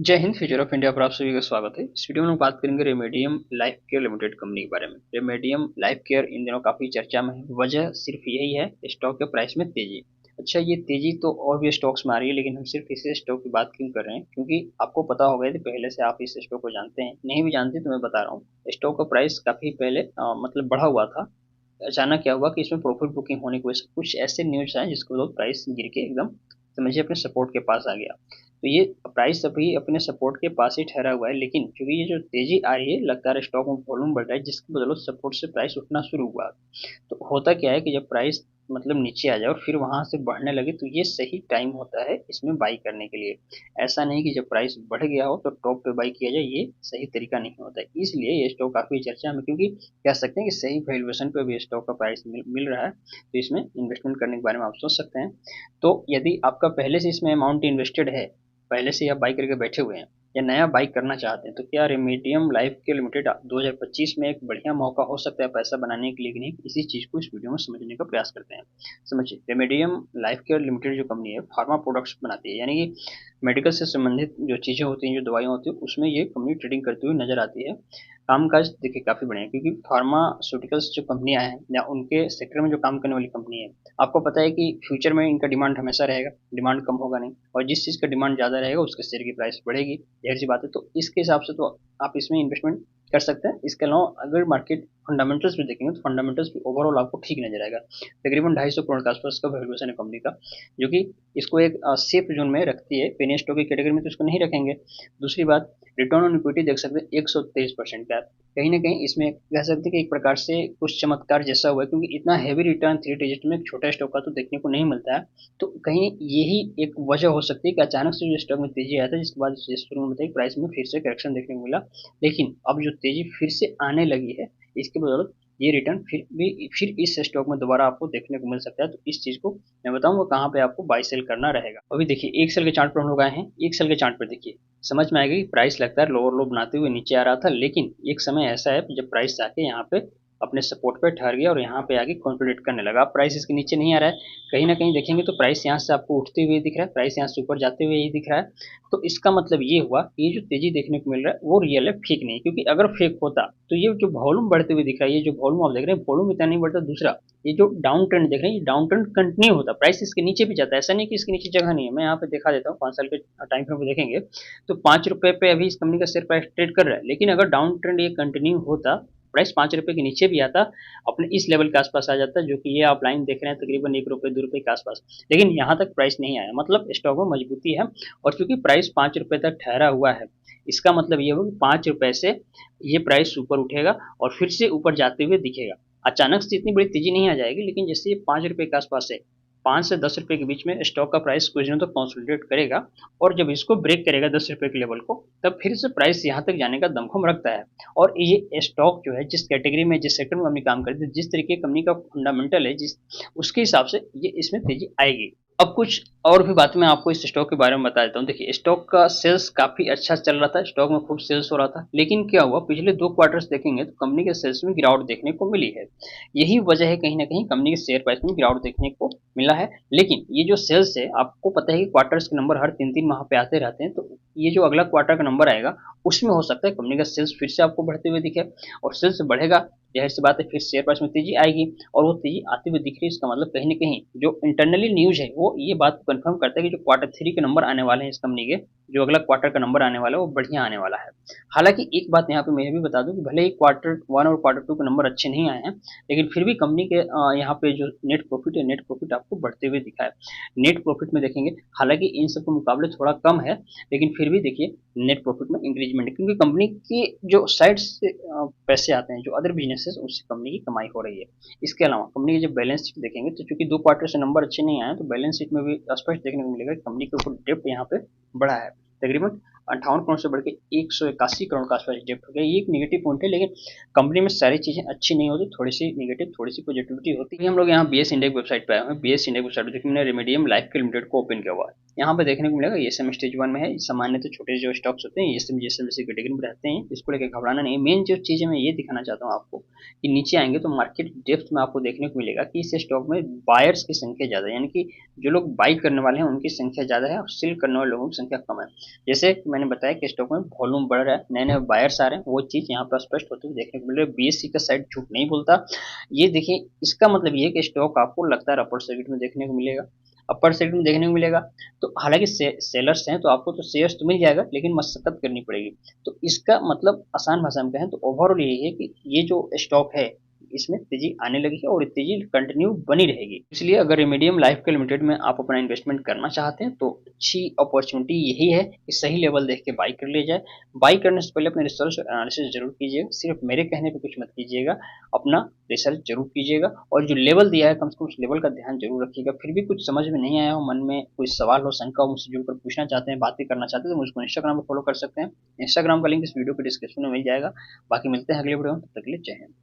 जय Hind. Future of India पर आप सभी का स्वागत है। इस वीडियो में हम बात करेंगे Remedium life care limited company के बारे में। रेमेडियम लाइफ केयर इन दिनों काफी चर्चा में है। वजह सिर्फ यही है, स्टॉक के प्राइस में तेजी। अच्छा, ये तेजी तो और भी स्टॉक्स में आ रही है, लेकिन हम सिर्फ इसी स्टॉक की बात क्यों कर रहे हैं? क्योंकि आपको पता होगा, यदि पहले से आप इस स्टॉक को जानते हैं, नहीं भी जानते तो मैं बता रहा हूँ। स्टॉक का प्राइस काफी पहले मतलब बढ़ा हुआ था। अचानक क्या हुआ कि इसमें प्रॉफिट बुकिंग होने की वजह से कुछ ऐसे न्यूज आए जिसको लोग प्राइस गिर के एकदम समझिए अपने सपोर्ट के पास आ गया। तो ये प्राइस अभी अपने सपोर्ट के पास ही ठहरा हुआ है, लेकिन क्योंकि ये जो तेजी आ रही है, लगातार स्टॉक में वॉल्यूम बढ़ रहा है, जिसकी बदौलत सपोर्ट से प्राइस उठना शुरू हुआ। तो होता क्या है कि जब प्राइस मतलब नीचे आ जाए और फिर वहां से बढ़ने लगे, तो ये सही टाइम होता है इसमें बाई करने के लिए। ऐसा नहीं कि जब प्राइस बढ़ गया हो तो टॉप पे बाई किया जाए, ये सही तरीका नहीं होता है। इसलिए ये स्टॉक काफी चर्चा में, क्योंकि कह सकते हैं कि सही वैल्यूएशन पे भी स्टॉक का प्राइस मिल रहा है, तो इसमें इन्वेस्टमेंट करने के बारे में आप सोच सकते हैं। तो यदि आपका पहले से इसमें अमाउंट इन्वेस्टेड है, पहले से आप बाई करके बैठे हुए हैं, या नया बाई करना चाहते हैं, तो क्या रेमेडियम लाइफ के लिमिटेड 2025 में एक बढ़िया मौका हो सकता है पैसा बनाने के लिए कि नहीं? इसी चीज को इस वीडियो में समझने का प्रयास करते हैं। समझिए, रेमेडियम लाइफ केयर लिमिटेड जो कंपनी है, फार्मा प्रोडक्ट्स बनाती है, यानी कि मेडिकल से संबंधित जो चीजें होती हैं, जो दवाइयाँ होती हैं, उसमें ये कंपनी ट्रेडिंग करती हुई नजर आती है। कामकाज देखिए काफी बढ़िया है, क्योंकि फार्मास्यूटिकल्स जो कंपनियां हैं या उनके सेक्टर में जो काम करने वाली कंपनी है, आपको पता है कि फ्यूचर में इनका डिमांड हमेशा रहेगा, डिमांड कम होगा नहीं। और जिस चीज़ का डिमांड ज़्यादा रहेगा, उसके शेयर की प्राइस बढ़ेगी, ज़ाहिर सी बात है। तो इसके हिसाब से तो आप इसमें इन्वेस्टमेंट कर सकते हैं। इसके अलावा अगर मार्केट फंडामेंटल्स भी देखेंगे, तो फंडामेंटल्स भी ओवरऑल आपको ठीक नजर आएगा। तकरीबन 250 करोड़ के आसपास का वैल्यूएशन है कंपनी का, जो कि इसको एक सेफ जोन में रखती है। पेनी स्टॉक की कैटेगरी में तो इसको नहीं रखेंगे। दूसरी बात, रिटर्न ऑन इक्विटी देख सकते हैं 123% का। कहीं ना कहीं इसमें कह सकते हैं कि एक प्रकार से कुछ चमत्कार जैसा हुआ है, क्योंकि इतना हैवी रिटर्न 3 डिजिट में एक छोटा स्टॉक का तो देखने को नहीं मिलता है। तो कहीं यही एक वजह हो सकती है कि अचानक से जो स्टॉक में तेजी आया था, जिसके बाद शुरू में बताया प्राइस में फिर से करेक्शन देखने को मिला। लेकिन अब जो तेजी फिर से आने लगी है, इसकी बदौलत ये रिटर्न फिर इस स्टॉक में दोबारा आपको देखने को मिल सकता है। तो इस चीज को मैं बताऊंगा कहाँ पे आपको बाई सेल करना रहेगा। अभी देखिए, एक सेल के चार्ट पर हम लोग आए हैं। एक सेल के चार्ट पर देखिए, समझ में आएगा कि प्राइस लगातार लोअर लो बनाते हुए नीचे आ रहा था, लेकिन एक समय ऐसा है जब प्राइस जाके यहाँ पे अपने सपोर्ट पे ठहर गया और यहाँ पे आगे कंसोलिडेट करने लगा। अब प्राइस इसके नीचे नहीं आ रहा है। कहीं ना कहीं देखेंगे तो प्राइस यहाँ से आपको उठते हुए दिख रहा है, प्राइस यहाँ से ऊपर जाते हुए ही दिख रहा है। तो इसका मतलब ये हुआ कि ये जो तेजी देखने को मिल रहा है वो रियल है, फेक नहीं। क्योंकि अगर फेक होता तो ये जो वॉल्यूम बढ़ते हुए दिख रहा है, ये जो वॉल्यूम आप देख रहे हैं, वॉल्यूम इतना नहीं बढ़ता। दूसरा, ये जो डाउन ट्रेंड देख रहे हैं, ये डाउन ट्रेंड कंटिन्यू होता, प्राइस इसके नीचे भी जाता है। ऐसा नहीं कि इसके नीचे जगह नहीं है। मैं यहाँ पे दिखा देता हूँ, 5 साल के टाइम फ्रेम पे देखेंगे तो 5 रुपए पे अभी इस कंपनी का शेयर प्राइस ट्रेड कर रहा है। लेकिन अगर डाउन ट्रेंड ये कंटिन्यू होता, प्राइस 5 रुपए के नीचे भी आता, अपने इस लेवल के आसपास आ जाता, जो कि ये आप लाइन देख रहे हैं, तकरीबन 1 रुपए 2 रुपए के आसपास। लेकिन यहाँ तक प्राइस नहीं आया, मतलब स्टॉक में मजबूती है। और क्योंकि प्राइस 5 रुपए तक ठहरा हुआ है, इसका मतलब ये होगा कि 5 रुपए से ये प्राइस ऊपर उठेगा और फिर से ऊपर जाते हुए दिखेगा। अचानक से इतनी बड़ी तेजी नहीं आ जाएगी, लेकिन जैसे ये 5 रुपए के आसपास है, 5 से 10 रुपए के बीच में स्टॉक का प्राइस कुछ दिनों तक कंसोलिडेट करेगा। और जब इसको ब्रेक करेगा 10 रुपए के लेवल को, तब फिर से प्राइस यहाँ तक जाने का दमखम रखता है। और ये स्टॉक जो है, जिस कैटेगरी में, जिस सेक्टर में कंपनी काम करती है, जिस तरीके की कंपनी का फंडामेंटल है, जिस उसके हिसाब से ये इसमें तेजी आएगी। अब कुछ और भी बात मैं आपको इस स्टॉक के बारे में बता देता हूँ। देखिए, स्टॉक का सेल्स काफी अच्छा चल रहा था, स्टॉक में खूब सेल्स हो रहा था। लेकिन क्या हुआ, पिछले 2 क्वार्टर्स देखेंगे तो कंपनी के सेल्स में गिरावट देखने को मिली है। यही वजह है कहीं ना कहीं कंपनी के शेयर प्राइस में गिरावट देखने को मिला है। लेकिन ये जो सेल्स है, आपको पता है कि क्वार्टर्स के नंबर हर 3-3 माह पे आते रहते हैं। तो ये जो अगला क्वार्टर का नंबर आएगा, उसमें हो सकता है कंपनी का सेल्स फिर से आपको बढ़ते हुए दिखे। और सेल्स बढ़ेगा, जाहिर सी बात है, फिर शेयर प्राइस में तेजी आएगी। और वो तेजी आते हुए दिख रही है, इसका मतलब कहीं ना कहीं जो इंटरनली न्यूज है, वो ये बात को कंफर्म करता है कि जो क्वार्टर 3 के नंबर आने वाले हैं इस कंपनी के, जो अगला क्वार्टर का नंबर आने वाला है, वो बढ़िया आने वाला है। हालांकि एक बात यहाँ पे मैं भी बता दूं कि भले ही क्वार्टर 1 और क्वार्टर 2 के नंबर अच्छे नहीं आए हैं, लेकिन फिर भी कंपनी के यहाँ पे जो नेट प्रॉफिट है, नेट प्रॉफिट आपको बढ़ते हुए दिखा है। नेट प्रॉफिट में देखेंगे, हालांकि इन सब के मुकाबले थोड़ा कम है, लेकिन फिर भी देखिए नेट प्रॉफिट में इंक्रीजमेंट है, क्योंकि कंपनी की जो साइड से पैसे आते हैं, जो अदर बिजनेसेस, उससे कंपनी की कमाई हो रही है। इसके अलावा कंपनी की जब बैलेंस शीट देखेंगे, तो चूंकि 2 क्वार्टर से नंबर अच्छे नहीं आए, तो बैलेंस शीट में भी स्पष्ट देखने को मिलेगा कि कंपनी के ऊपर डेप्ट यहाँ पे बढ़ा है। तकरीबन 58 करोड़ से बढ़ के 181 करोड़ का आसपास डेप्ट हो गया। ये एक नेगेटिव पॉइंट है, लेकिन कंपनी में सारी चीजें अच्छी नहीं होती, थोड़ी सी नेगेटिव, थोड़ी सी पॉजिटिविटी होती है। हम लोग यहाँ बीएस इंडेक्स वेबसाइट पे आए हैं। बीएस इंडेक्स वेबसाइट पे देखिए, मैंने रेमेडियम लाइफ के लिमिटेड को ओपन किया हुआ है। यहाँ पे देखने को मिलेगा एसएम स्टेज 1 में है। सामान्य तो छोटे जो स्टॉक्स होते हैं, एसएम जीएसएम जैसी कैटेगरी में रहते हैं, इसको लेकर घबराना नहीं। मेन जो चीज है, मैं ये दिखाना चाहता हूँ आपको कि नीचे आएंगे तो मार्केट डेप्थ में आपको देखने को मिलेगा कि इस स्टॉक में बायर्स की संख्या ज्यादा है, यानी कि जो लोग बाई करने वाले हैं उनकी संख्या ज्यादा है और सेल करने वाले लोगों की संख्या कम है। जैसे मैंने बताया कि स्टॉक में वॉल्यूम बढ़ रहा है, नए नए बायर्स आ रहे हैं, वो चीज़ यहाँ पर स्पष्ट होती हुई देखने को मिल रही है। बीएससी का साइड झूठ नहीं बोलता। ये देखिए, इसका मतलब ये है कि स्टॉक आपको लगता है अपर सर्किट में देखने को मिलेगा, अपर सर्किट में देखने को मिलेगा। तो हालांकि सेलर्स हैं तो आपको तो शेयर्स तो मिल जाएगा, लेकिन मशक्कत करनी पड़ेगी। तो इसका मतलब आसान भाषा में कहें तो ओवरऑल यही है कि ये जो स्टॉक है इसमें तेजी आने लगी है और तेजी कंटिन्यू बनी रहेगी। इसलिए अगर रेमेडियम लाइफ केयर लिमिटेड में आप अपना इन्वेस्टमेंट करना चाहते हैं तो अच्छी अपॉर्चुनिटी यही है कि सही लेवल देख के बाई कर लिया जाए। बाई करने से पहले अपने रिसर्च एनालिसिस जरूर कीजिएगा, सिर्फ मेरे कहने पे कुछ मत कीजिएगा, अपना रिसर्च जरूर कीजिएगा। और जो लेवल दिया है कम से कम उस लेवल का ध्यान जरूर रखिएगा। फिर भी कुछ समझ में नहीं आया हो, मन में कोई सवाल हो, शंका हो, मुझसे जुड़कर पूछना चाहते हैं, बातें करना चाहते हैं, तो मुझको इंस्टाग्राम पर फॉलो कर सकते हैं। इंस्टाग्राम का लिंक इस वीडियो के डिस्क्रिप्शन में मिल जाएगा। बाकी मिलते हैं अगले वीडियो में, तब तक के लिए जय हिंद।